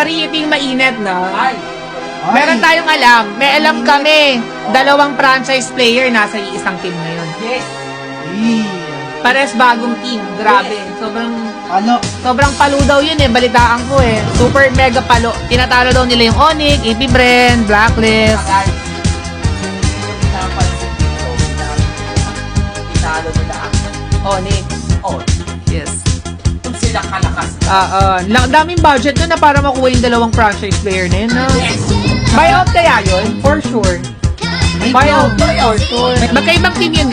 Sorry, ito yung mainit, no? Ay. Meron tayong alam. May alam kami. 2 franchise player nasa isang team ngayon. Yes. Pares bagong team. Grabe. Sobrang palo daw yun eh. Balitaan ko eh. Super mega palo. Tinatalo daw nila yung Onyx, AP Brand, Blacklist. Agay. Yung pinapansin dito, pinalo nila ang Onyx. Yes. kung sila kalakas. Daming budget nun na para makuha yung 2 franchise player na yun. No? Yes. Buyout kaya yun? For sure. Buyout for sure. Magkaibang team yun.